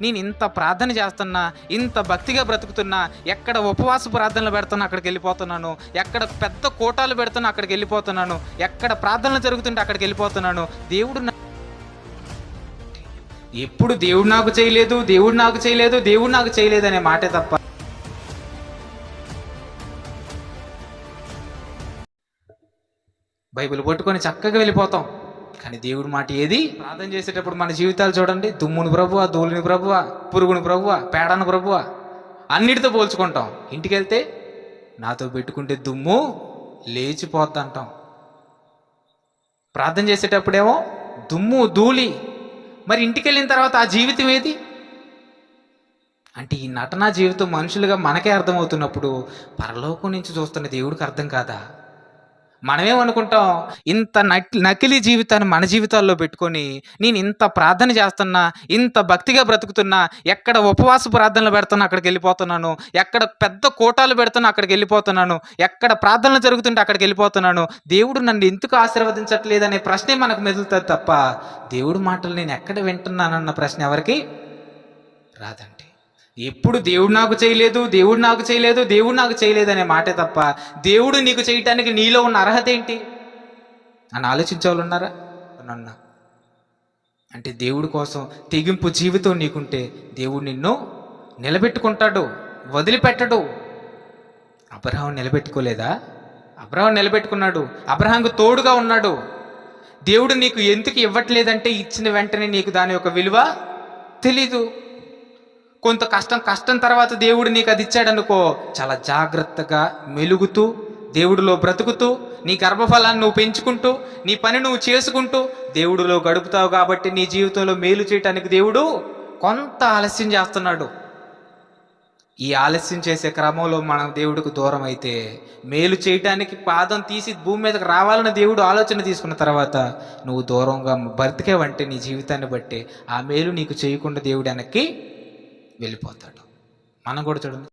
నేను ఇంత ప్రార్థన చేస్తున్నా, ఇంత భక్తిగా బ్రతుకుతున్నా, ఎక్కడ ఉపవాస ప్రార్థనలు పెడుతున్నా అక్కడికి వెళ్ళిపోతున్నాను, ఎక్కడ పెద్ద కోటాలు పెడుతున్నా అక్కడికి వెళ్ళిపోతున్నాను, ఎక్కడ ప్రార్థనలు జరుగుతుంటే అక్కడికి వెళ్ళిపోతున్నాను. ఎప్పుడు దేవుడు నాకు చేయలేదు, దేవుడు నాకు చేయలేదు, దేవుడు నాకు చేయలేదు అనే మాటే తప్ప బైబిల్ పట్టుకొని చక్కగా వెళ్ళిపోతాం. కానీ దేవుడి మాట ఏది? ప్రార్థన చేసేటప్పుడు మన జీవితాలు చూడండి, దుమ్ముని ప్రభువా, ధూళిని ప్రభువా, పురుగుని ప్రభువా, పేడను ప్రభువా అన్నిటితో పోల్చుకుంటాం. ఇంటికి వెళ్తే నాతో పెట్టుకుంటే దుమ్ము లేచిపోద్ది అంటాం. ప్రార్థన చేసేటప్పుడేమో దుమ్ము ధూళి. మరి ఇంటికి వెళ్ళిన తర్వాత ఆ జీవితం ఏది? అంటే ఈ నటనా జీవితం మనుషులుగా మనకే అర్థమవుతున్నప్పుడు పరలోకం నుంచి చూస్తున్న దేవుడికి అర్థం కాదా? మనమేమనుకుంటాం, ఇంత నకిలీ జీవితాన్ని మన జీవితాల్లో పెట్టుకొని నేను ఇంత ప్రార్థన చేస్తున్నా, ఇంత భక్తిగా బ్రతుకుతున్నా, ఎక్కడ ఉపవాస ప్రార్థనలు పెడుతున్నా అక్కడికి వెళ్ళిపోతున్నాను, ఎక్కడ పెద్ద కోటాలు పెడుతున్నా అక్కడికి వెళ్ళిపోతున్నాను, ఎక్కడ ప్రార్థనలు జరుగుతుంటే అక్కడికి వెళ్ళిపోతున్నాను, దేవుడు నన్ను ఎందుకు ఆశీర్వదించట్లేదనే ప్రశ్నే మనకు మెదులుతుంది తప్ప దేవుడి మాటలు నేను ఎక్కడ వింటున్నానన్న ప్రశ్న ఎవరికి రాదండి. ఎప్పుడు దేవుడు నాకు చేయలేదు, దేవుడు నాకు చేయలేదు, దేవుడు నాకు చేయలేదు అనే మాటే తప్ప దేవుడు నీకు చేయటానికి నీలో ఉన్న అర్హత ఏంటి అని ఆలోచించే వాళ్ళు ఉన్నారా? అన్నా అంటే దేవుడి కోసం తెగింపు జీవితం నీకుంటే దేవుడు నిన్ను నిలబెట్టుకుంటాడు, వదిలిపెట్టడు. అబ్రహాం నిలబెట్టుకోలేదా? అబ్రహాం నిలబెట్టుకున్నాడు, అబ్రహాంకు తోడుగా ఉన్నాడు. దేవుడు నీకు ఎందుకు ఇవ్వట్లేదంటే ఇచ్చిన వెంటనే నీకు దాని యొక్క విలువ తెలీదు. కొంత కష్టం తర్వాత దేవుడు నీకు అది ఇచ్చాడనుకో, చాలా జాగ్రత్తగా మెలుగుతూ దేవుడిలో బ్రతుకుతూ నీ గర్భఫలాన్ని నువ్వు పెంచుకుంటూ నీ పని నువ్వు చేసుకుంటూ దేవుడిలో గడుపుతావు. కాబట్టి నీ జీవితంలో మేలు చేయటానికి దేవుడు కొంత ఆలస్యం చేస్తున్నాడు. ఈ ఆలస్యం చేసే క్రమంలో మనం దేవుడికి దూరం అయితే, మేలు చేయటానికి పాదం తీసి భూమి మీదకి రావాలని దేవుడు ఆలోచన తీసుకున్న తర్వాత నువ్వు దూరంగా బ్రతికేవంటే నీ జీవితాన్ని బట్టి ఆ మేలు నీకు చేయకుండా దేవుడు వెనక్కి వెళ్ళిపోతాడు. మనం కూడా చూడండి.